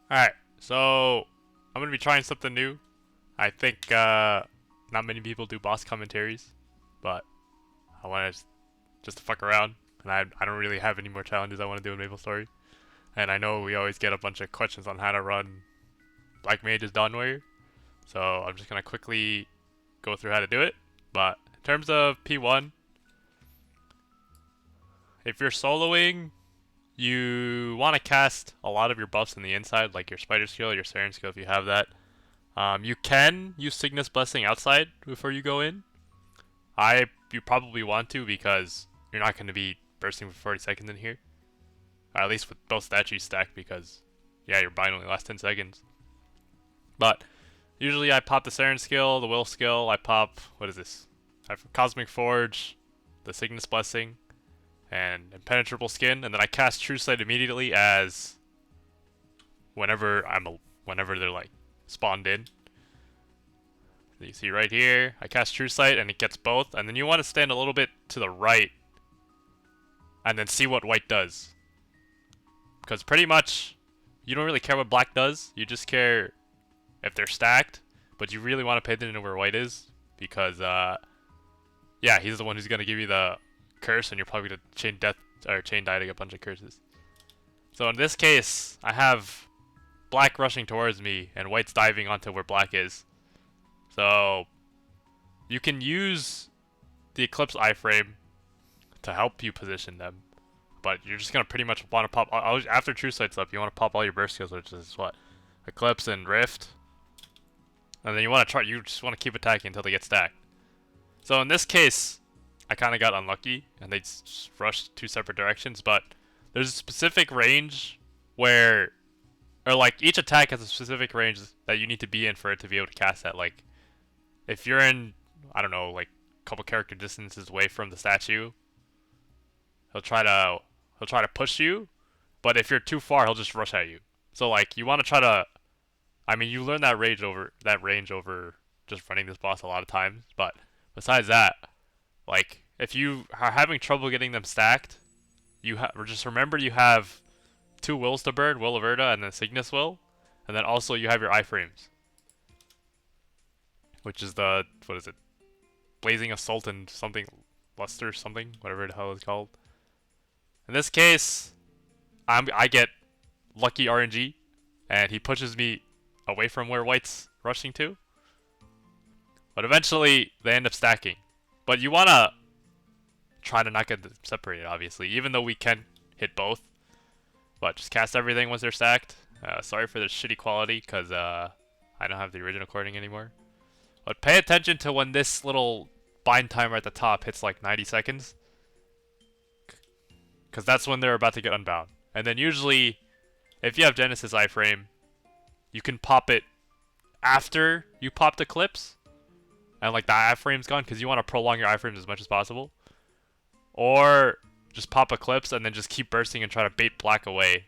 Alright, so I'm gonna be trying something new. I think not many people do boss commentaries, but I want to just to fuck around, and I don't really have any more challenges I want to do in MapleStory. And I know we always get a bunch of questions on how to run Black Mage's Dawn Warrior, so I'm just gonna quickly go through how to do it. But in terms of P1, if you're soloing, you want to cast a lot of your buffs in the inside, like your Spider skill, your Siren skill if you have that. You can use Cygnus Blessing outside before you go in. You probably want to because you're not going to be bursting for 40 seconds in here. Or at least with both statues stacked because, yeah, your bind only lasts 10 seconds. But usually I pop the Siren skill, the Will skill, I pop, what is this? I have Cosmic Forge, the Cygnus Blessing, and Impenetrable Skin, and then I cast True Sight immediately as whenever they're like spawned in. You see right here, I cast True Sight and it gets both, and then you want to stand a little bit to the right and then see what white does. Because pretty much, you don't really care what black does, you just care if they're stacked, but you really want to pay attention to where white is, because, yeah, he's the one who's going to give you the curse, and you're probably going to chain dieting a bunch of curses. So in this case, I have black rushing towards me, and white's diving onto where black is. So you can use the Eclipse iframe to help you position them, but you're just gonna pretty much want to pop after True Sight's up. You want to pop all your burst skills, which is what, Eclipse and Rift, and then you want to try. You just want to keep attacking until they get stacked. So in this case, I kind of got unlucky, and they just rushed two separate directions. But there's a specific range where, or like each attack has a specific range that you need to be in for it to be able to cast that. Like if you're in, I don't know, like a couple character distances away from the statue, he'll try to push you, but if you're too far, he'll just rush at you. So like you want to try to, I mean, you learn that range over just running this boss a lot of times. But besides that, like if you are having trouble getting them stacked, just remember you have two wills to burn, Will of Urda and then Cygnus Will, and then also you have your iframes, which is the, what is it, Blazing Assault and something, Luster something, whatever the hell it's called. In this case, I get lucky RNG, and he pushes me away from where white's rushing to. But eventually, they end up stacking. But you wanna try to not get them separated, obviously, even though we can hit both. But just cast everything once they're stacked. Sorry for the shitty quality, because I don't have the original recording anymore. But pay attention to when this little bind timer at the top hits like 90 seconds. Because that's when they're about to get unbound. And then usually, if you have Genesis iframe, you can pop it after you pop the clips. And like the iframe's gone, because you want to prolong your iframes as much as possible. Or just pop Eclipse and then just keep bursting and try to bait black away.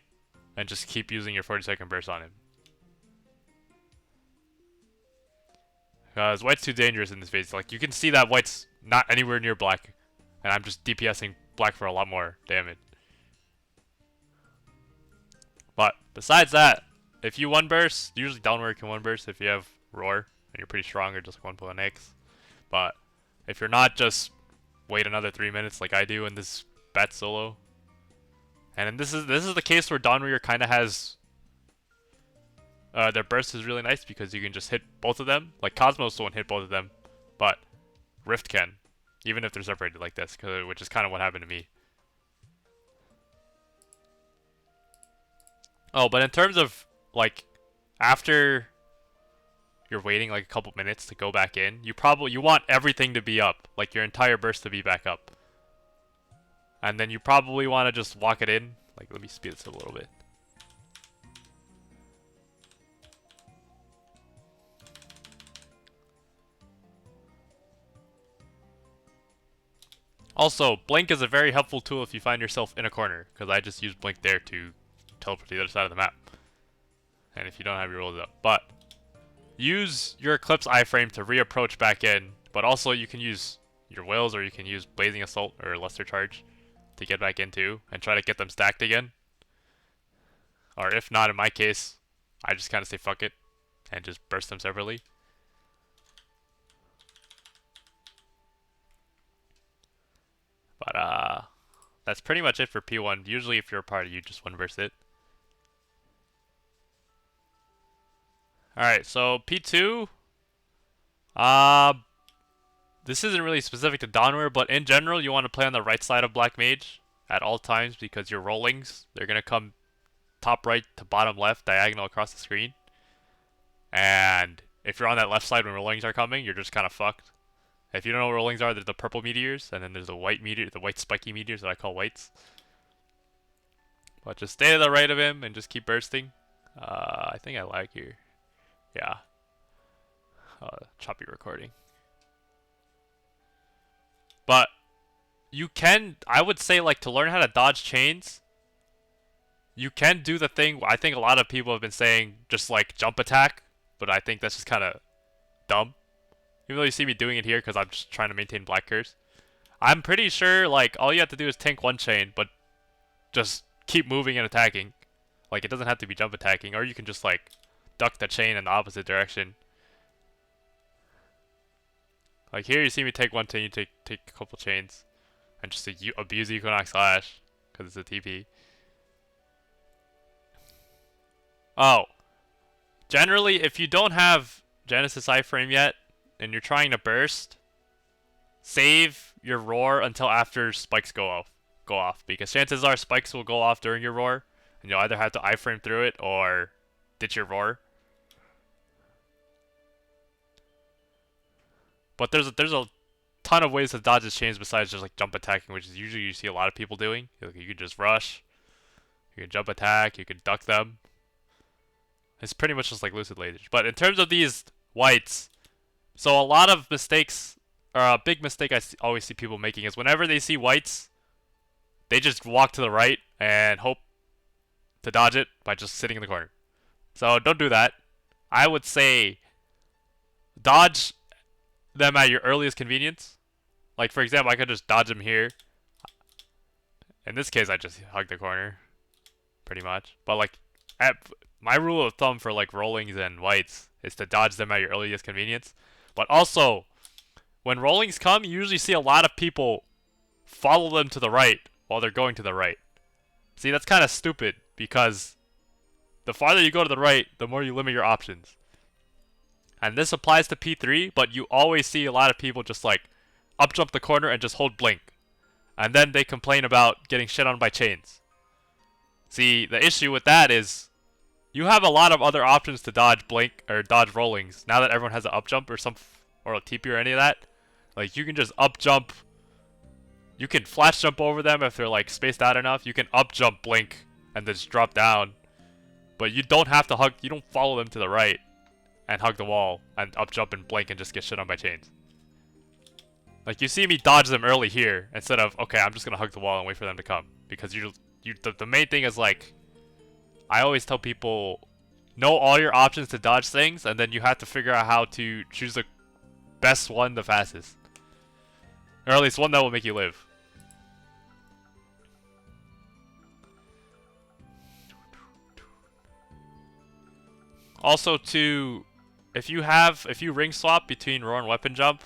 And just keep using your 40-second burst on him. Because white's too dangerous in this phase. Like, you can see that white's not anywhere near black. And I'm just DPSing black for a lot more damage. But besides that, if you one burst, usually downward can one burst if you have Roar and you're pretty strong or just 1.x. But if you're not, just wait another 3 minutes like I do in this bat solo. And this is the case where Dawn Warrior kind of has their burst is really nice because you can just hit both of them. Like Cosmos won't hit both of them, but Rift can, even if they're separated like this, which is kind of what happened to me. Oh, but in terms of like after you're waiting like a couple minutes to go back in, you want everything to be up, like your entire burst to be back up. And then you probably want to just walk it in. Like, let me speed this up a little bit. Also, Blink is a very helpful tool if you find yourself in a corner, because I just use Blink there to teleport to the other side of the map. And if you don't have your rolls up. But use your Eclipse iframe to reapproach back in, but also you can use your Wills or you can use Blazing Assault or Luster Charge to get back into and try to get them stacked again. Or if not, in my case, I just kind of say fuck it and just burst them separately. But that's pretty much it for P1. Usually if you're a party, you just one burst it. Alright, so P2, uh, this isn't really specific to Dawnware, but in general, you want to play on the right side of Black Mage at all times because your rollings, they're going to come top right to bottom left, diagonal across the screen. And if you're on that left side when rollings are coming, you're just kind of fucked. If you don't know what rollings are, there's the purple meteors, and then there's the white meteor, the white spiky meteors that I call whites. But just stay to the right of him and just keep bursting. I think I lag here. Yeah. Choppy recording. But you can, I would say, like, to learn how to dodge chains, you can do the thing I think a lot of people have been saying, just like jump attack, but I think that's just kind of dumb. Even though you see me doing it here because I'm just trying to maintain Black Curse. I'm pretty sure, like, all you have to do is tank one chain, but just keep moving and attacking. Like, it doesn't have to be jump attacking, or you can just, like, duck the chain in the opposite direction. Like, here you see me take one chain, you take a couple chains, and just abuse Equinox Slash, because it's a TP. Oh. Generally, if you don't have Genesis iframe yet, and you're trying to burst, save your roar until after spikes go off, because chances are spikes will go off during your roar, and you'll either have to iframe through it or ditch your roar. But there's a ton of ways to dodge this chains besides just like jump attacking, which is usually you see a lot of people doing. You can just rush, you can jump attack, you can duck them. It's pretty much just like Lucid Lasers. But in terms of these whites, so a lot of mistakes, or a big mistake always see people making is whenever they see whites, they just walk to the right and hope to dodge it by just sitting in the corner. So don't do that. I would say dodge them at your earliest convenience. Like, for example, I could just dodge them here. In this case, I just hug the corner, pretty much. But like, my rule of thumb for like rollings and whites is to dodge them at your earliest convenience. But also, when rollings come, you usually see a lot of people follow them to the right while they're going to the right. See, that's kind of stupid because the farther you go to the right, the more you limit your options. And this applies to P3, but you always see a lot of people just like up jump the corner and just hold blink. And then they complain about getting shit on by chains. See, the issue with that is you have a lot of other options to dodge blink or dodge rollings now that everyone has an up jump or a TP or any of that. Like, you can just up jump. You can flash jump over them if they're like spaced out enough. You can up jump blink and then just drop down. But you don't have to hug, you don't follow them to the right and hug the wall and up jump and blink and just get shit on by chains. Like, you see me dodge them early here instead of, okay, I'm just gonna hug the wall and wait for them to come. Because the main thing is, like, I always tell people, know all your options to dodge things, and then you have to figure out how to choose the best one the fastest. Or at least one that will make you live. Also, if you ring swap between roar and weapon jump,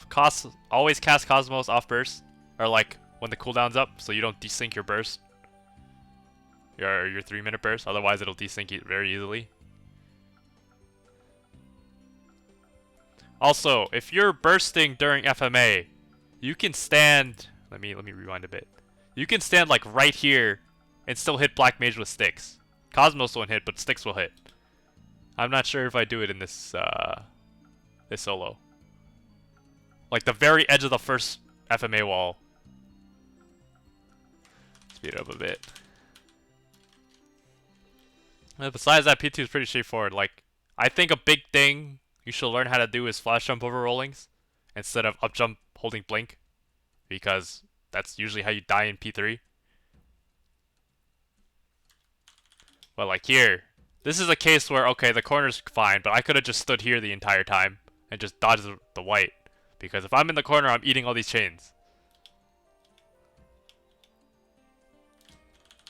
always cast Cosmos off burst, or like when the cooldown's up, so you don't desync your burst, your 3-minute burst. Otherwise, it'll desync it very easily. Also, if you're bursting during FMA, you can stand. Let me rewind a bit. You can stand like right here and still hit Black Mage with sticks. Cosmos won't hit, but sticks will hit. I'm not sure if I do it in this this solo. Like the very edge of the first FMA wall. Speed it up a bit. Besides that, P2 is pretty straightforward. Like, I think a big thing you should learn how to do is flash jump over rollings instead of up jump holding blink, because that's usually how you die in P3. But like here, this is a case where, okay, the corner's fine, but I could have just stood here the entire time and just dodged the white. Because if I'm in the corner, I'm eating all these chains.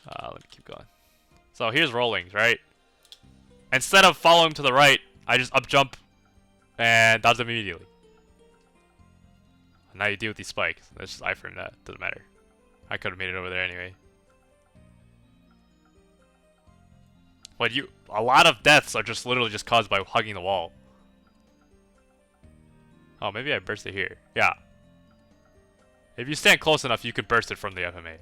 Let me keep going. So here's rollings, right? instead of following him to the right, I just up jump and dodge them immediately. And now you deal with these spikes. That's just iframe that. Doesn't matter. I could have made it over there anyway. But a lot of deaths are just literally just caused by hugging the wall. Oh, maybe I burst it here. Yeah. If you stand close enough, you could burst it from the FMA.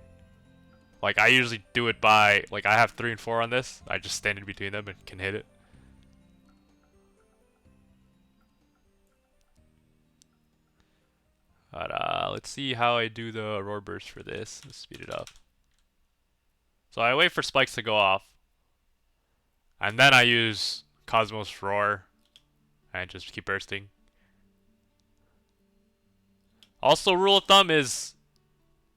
Like, I usually do it by, like, I have 3 and 4 on this. I just stand in between them and can hit it. But, let's see how I do the roar burst for this. Let's speed it up. So I wait for spikes to go off. And then I use Cosmos Roar. And just keep bursting. Also, rule of thumb is,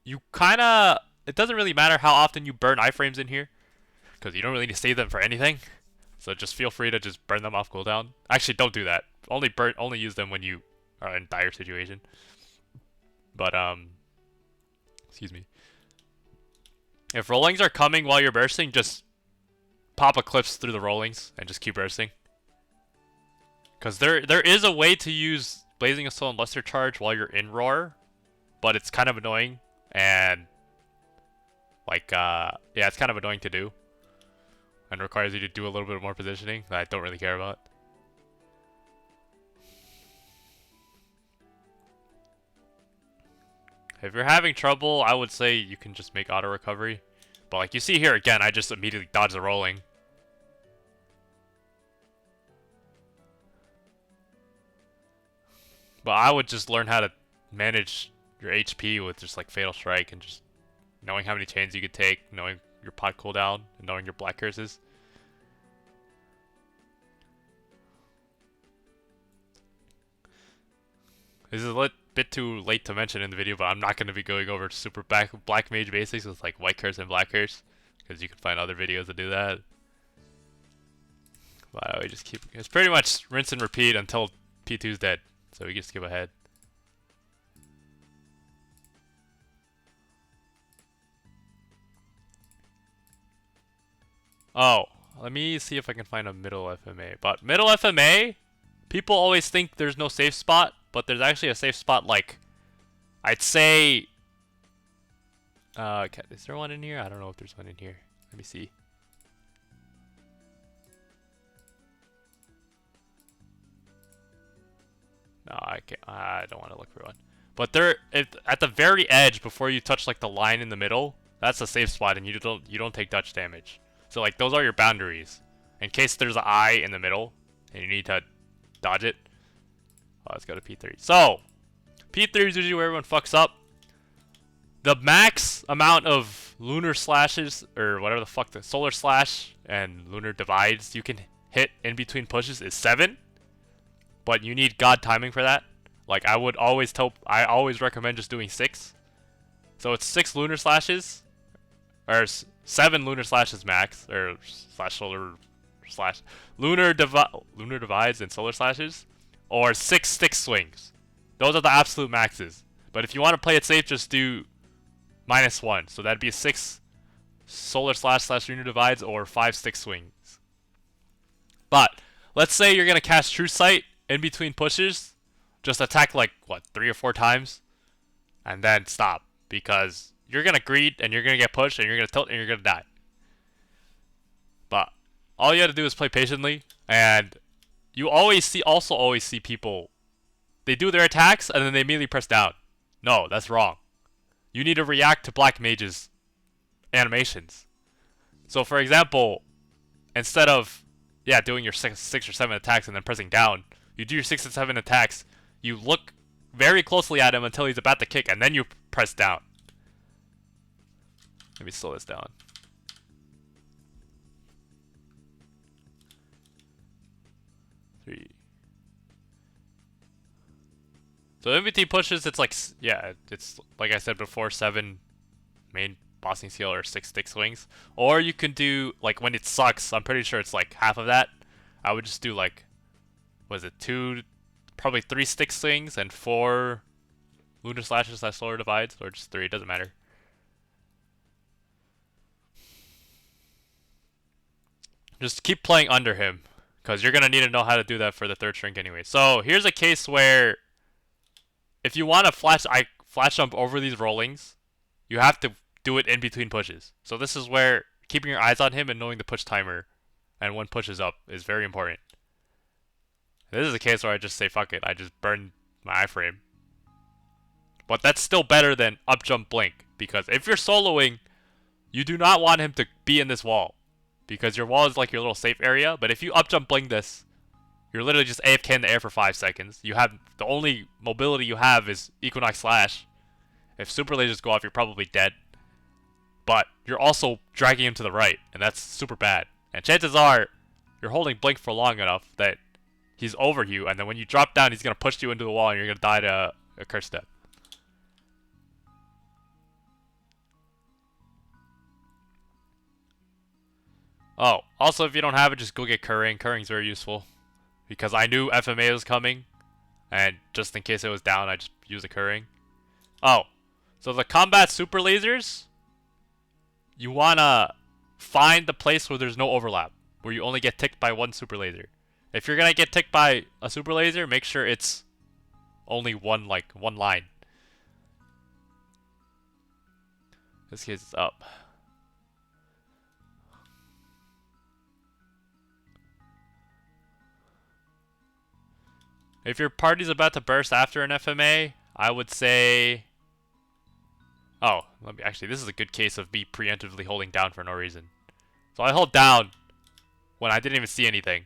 you kinda, it doesn't really matter how often you burn iframes in here, because you don't really need to save them for anything. So just feel free to just burn them off cooldown. Actually, don't do that. Only use them when you are in dire situation. But excuse me. If rollings are coming while you're bursting, just pop Eclipse through the rollings and just keep bursting. Because there is a way to use Blazing Assault and Luster Charge while you're in Roar, but it's kind of annoying, and like, yeah, it's kind of annoying to do, and requires you to do a little bit more positioning that I don't really care about. If you're having trouble, I would say you can just make auto recovery, but like you see here again, I just immediately dodge the rolling. But I would just learn how to manage your HP with just like Fatal Strike and just knowing how many chains you could take, knowing your pot cooldown, and knowing your black curses. This is a bit too late to mention in the video, but I'm not going to be going over super black mage basics with like white curse and black curse, because you can find other videos that do that. But we just keep, it's pretty much rinse and repeat until P2's dead. So we can skip ahead. Oh, let me see if I can find a middle FMA. But middle FMA, people always think there's no safe spot, but there's actually a safe spot. Like, I'd say, okay, is there one in here? I don't know if there's one in here. Let me see. No, I can't. I don't want to look for one. But there, at the very edge, before you touch like the line in the middle, that's a safe spot, and you don't take Dutch damage. So like those are your boundaries, in case there's an eye in the middle, and you need to dodge it. Oh, let's go to P3. So P3 is usually where everyone fucks up. The max amount of lunar slashes, or whatever the fuck, the solar slash and lunar divides you can hit in between pushes is 7. But you need God timing for that. Like, I always recommend just doing 6. So it's 6 lunar slashes, or 7 lunar slashes max, or slash solar slash lunar divides and solar slashes, or 6 stick swings. Those are the absolute maxes. But if you want to play it safe, just do -1. So that'd be 6 solar slash lunar divides or 5 stick swings. But let's say you're gonna cast True Sight in between pushes, just attack like, what, 3 or 4 times, and then stop, because you're gonna greed, and you're gonna get pushed, and you're gonna tilt, and you're gonna die. But all you have to do is play patiently, and you always see people, they do their attacks, and then they immediately press down. No, that's wrong. You need to react to black mage's animations. So for example, instead of, yeah, doing your 6 or 7 attacks and then pressing down, you do your 6 and 7 attacks, you look very closely at him until he's about to kick, and then you press down. Let me slow this down. Three. So MVT pushes, it's like, yeah, it's like I said before, 7 main bossing skill or 6 stick swings. Or you can do, like when it sucks, I'm pretty sure it's like half of that. I would just do like, was it 2, probably 3 stick swings and 4 lunar slashes / solar divides, or just 3, it doesn't matter. Just keep playing under him, because you're gonna need to know how to do that for the third shrink anyway. So here's a case where if you want to flash jump over these rollings, you have to do it in between pushes. So this is where keeping your eyes on him and knowing the push timer and when push is up is very important. This is a case where I just say fuck it, I just burn my iframe. But that's still better than up jump blink, because if you're soloing, you do not want him to be in this wall, because your wall is like your little safe area. But if you up jump blink this, you're literally just AFK in the air for 5 seconds. You have the only mobility you have is Equinox Slash. If super lasers go off, you're probably dead. But you're also dragging him to the right, and that's super bad. And chances are, you're holding blink for long enough that he's over you, and then when you drop down, he's gonna push you into the wall, and you're gonna die to a curse death. Oh, also if you don't have it, just go get Curring. Curring's very useful, because I knew FMA was coming, and just in case it was down, I just use a Curring. Oh, so the combat super lasers, you wanna find the place where there's no overlap, where you only get ticked by one super laser. If you're gonna get ticked by a super laser, make sure it's only one line. This case is up. If your party's about to burst after an FMA, I would say... Oh, actually, this is a good case of me preemptively holding down for no reason. So I hold down when I didn't even see anything.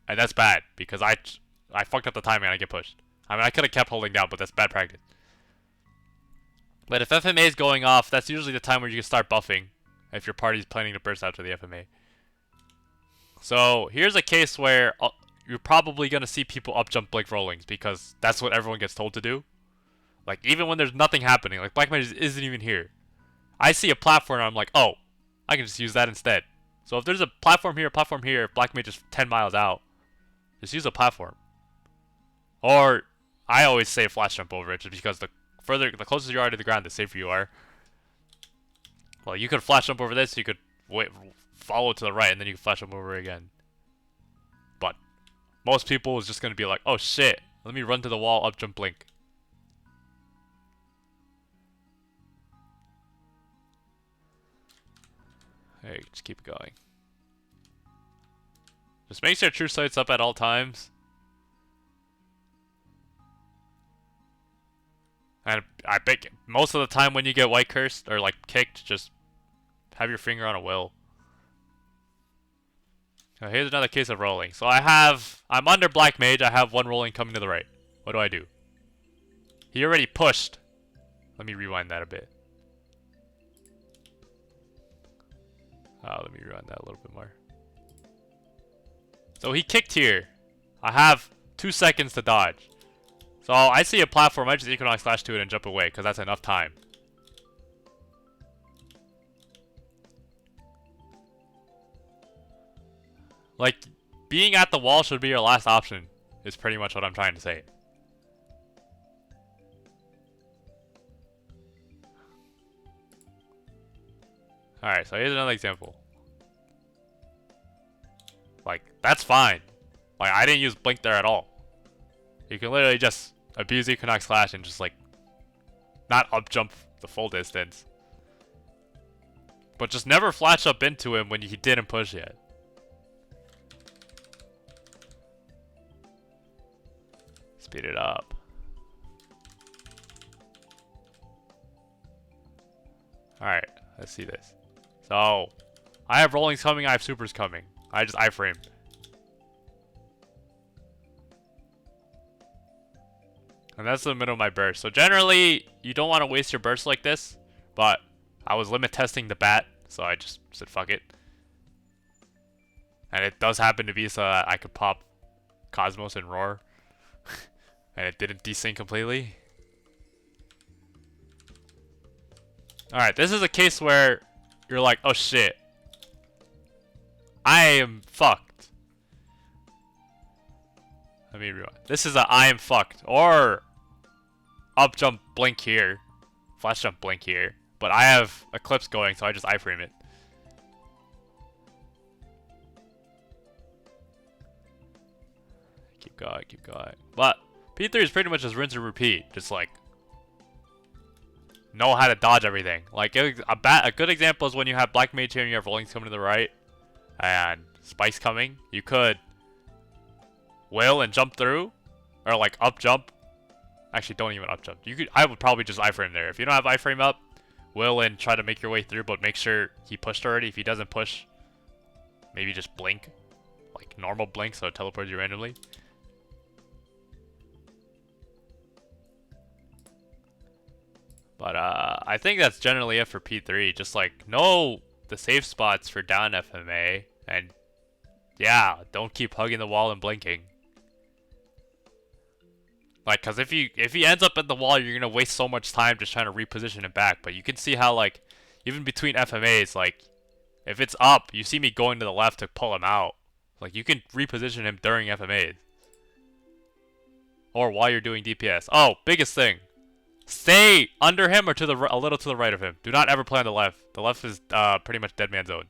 And that's bad, because I fucked up the timing and I get pushed. I mean, I could have kept holding down, but that's bad practice. But if FMA is going off, that's usually the time where you can start buffing, if your party's planning to burst after the FMA. So here's a case where you're probably going to see people up jump blink rollings, because that's what everyone gets told to do. Like, even when there's nothing happening, like Black Mage isn't even here. I see a platform and I'm like, oh, I can just use that instead. So if there's a platform here, Black Mage is 10 miles out, just use a platform. Or, I always say flash jump over it, just because the closer you are to the ground, the safer you are. Well, you could flash jump over this, you could follow to the right, and then you can flash jump over it again. But most people is just going to be like, oh shit, let me run to the wall, up jump blink. Hey, just keep going. Just make sure True Sight's up at all times. And I bet most of the time when you get white cursed or like kicked, just have your finger on a will. Now here's another case of rolling. So I'm under Black Mage, I have one rolling coming to the right. What do? He already pushed. Let me rewind that a bit. Let me rewind that a little bit more. So he kicked here. I have 2 seconds to dodge. So I see a platform, I just Equinox Slash to it and jump away, because that's enough time. Like, being at the wall should be your last option, is pretty much what I'm trying to say. Alright, so here's another example. Like, that's fine. Like, I didn't use blink there at all. You can literally just abuse Equinox Slash and just, like, not up jump the full distance. But just never flash up into him when he didn't push yet. Speed it up. Alright, let's see this. So, I have rollings coming, I have supers coming. I just iframe. And that's the middle of my burst. So generally, you don't want to waste your burst like this. But I was limit testing the bat, so I just said fuck it. And it does happen to be so that I could pop Cosmos and Roar. And it didn't desync completely. Alright, this is a case where you're like, oh shit. I am fucked. Let me rewind. This is a I am fucked. Or up jump blink here. Flash jump blink here. But I have Eclipse going, so I just iframe it. keep going, keep going. But P3 is pretty much just rinse and repeat. Just like know how to dodge everything. Like a good example is when you have Black Mage here and you have Rollings coming to the right and Spikes coming. You could will and jump through, or like up jump. Actually, don't even up jump. You could. I would probably just iframe there. If you don't have iframe up, will and try to make your way through, but make sure he pushed already. If he doesn't push, maybe just blink, like normal blink, so it teleports you randomly. But I think that's generally it for P3. Just like know the safe spots for down FMA, and yeah, don't keep hugging the wall and blinking. Like, cause if he ends up at the wall, you're gonna waste so much time just trying to reposition him back. But you can see how like even between FMAs, like if it's up, you see me going to the left to pull him out. Like you can reposition him during FMAs or while you're doing DPS. Oh, biggest thing. Stay under him or to the a little to the right of him. Do not ever play on the left. The left is pretty much dead man zone.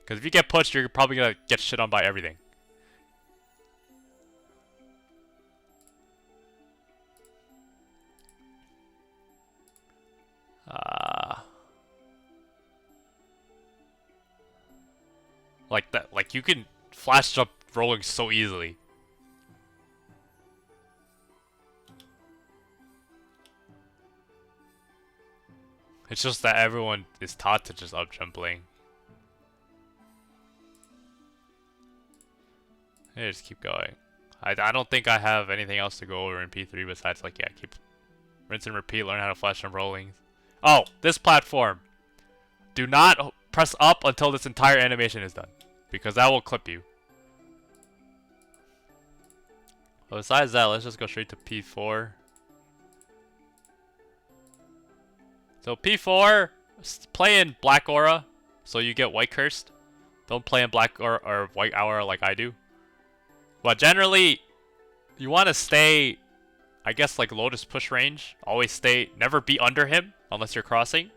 Because if you get pushed, you're probably gonna get shit on by everything. Like that. Like you can flash jump rolling so easily. It's just that everyone is taught to just up jump lane. Hey, just keep going. I don't think I have anything else to go over in P3 besides like, yeah, keep rinse and repeat, learn how to flash jump rollings. Oh, this platform. Do not press up until this entire animation is done, because that will clip you. Well, besides that, let's just go straight to P4. So P4, play in Black Aura, so you get White Cursed. Don't play in Black or White Aura like I do. But generally, you want to stay, I guess, like Lotus push range. Always stay, never be under him unless you're crossing.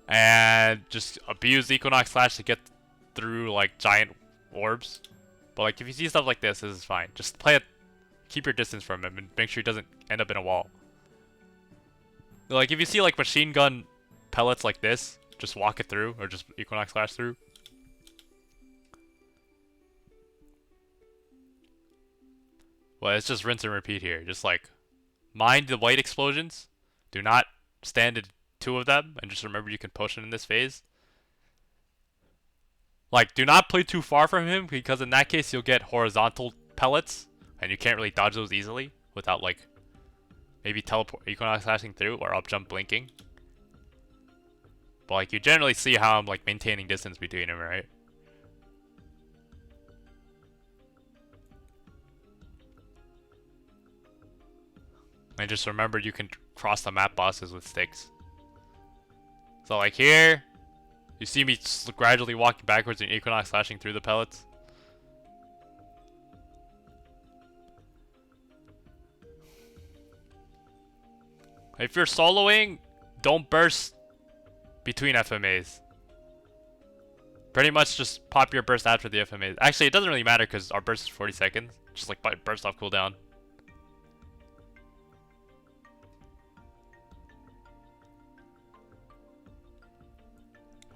And just abuse Equinox Slash to get through like giant orbs. But like if you see stuff like this is fine. Just play it, keep your distance from him and make sure he doesn't end up in a wall. Like if you see like machine gun pellets like this, just walk it through or just Equinox Slash through. Well, it's just rinse and repeat here. Just like mind the white explosions. Do not stand in two of them, and just remember you can potion in this phase. Like, do not play too far from him, because in that case you'll get horizontal pellets, and you can't really dodge those easily without like maybe teleport Equinox slashing through or up jump blinking. But like you generally see how I'm like maintaining distance between them, right? And just remember you can cross the map bosses with sticks. So like here, you see me gradually walking backwards and Equinox slashing through the pellets. If you're soloing, don't burst between FMAs. Pretty much just pop your burst after the FMAs. Actually, it doesn't really matter because our burst is 40 seconds. Just like burst off cooldown.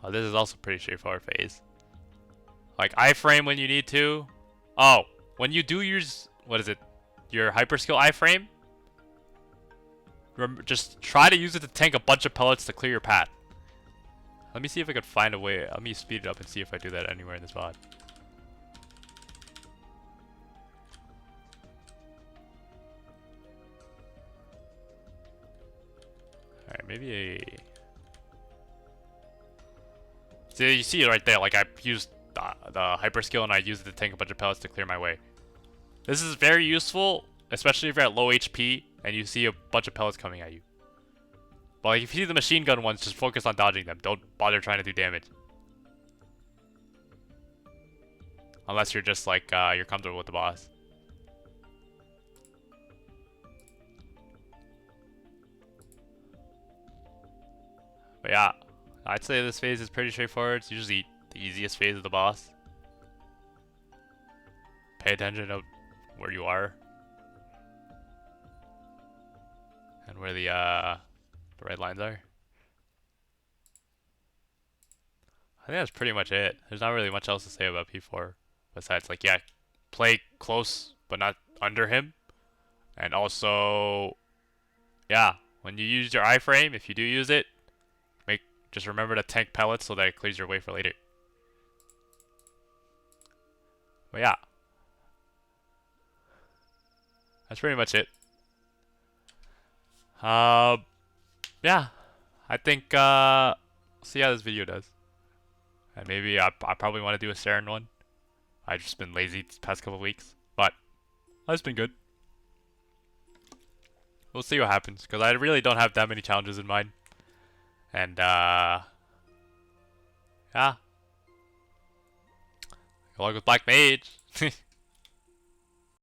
Oh, this is also pretty straightforward phase. Like iframe when you need to. Oh, when you do use, what is it? Your hyper skill iframe. Just try to use it to tank a bunch of pellets to clear your path. Let me see if I could find a way. Let me speed it up and see if I do that anywhere in this VOD. Alright, maybe a... So you see it right there, like I used the hyper skill and I used it to tank a bunch of pellets to clear my way. This is very useful, especially if you're at low HP and you see a bunch of pellets coming at you. But like if you see the machine gun ones, just focus on dodging them. Don't bother trying to do damage. Unless you're just like, you're comfortable with the boss. But yeah, I'd say this phase is pretty straightforward. It's usually the easiest phase of the boss. Pay attention to where you are and where the red lines are. I think that's pretty much it. There's not really much else to say about P4 besides like, yeah, play close but not under him, and also, yeah, when you use your iframe, if you do use it, just remember to tank pellets so that it clears your way for later. But yeah, that's pretty much it. Yeah, I think see how this video does, and maybe I probably want to do a Saren one. I've just been lazy these past couple weeks, but that's been good. We'll see what happens, because I really don't have that many challenges in mind. And yeah, good luck with Black Mage.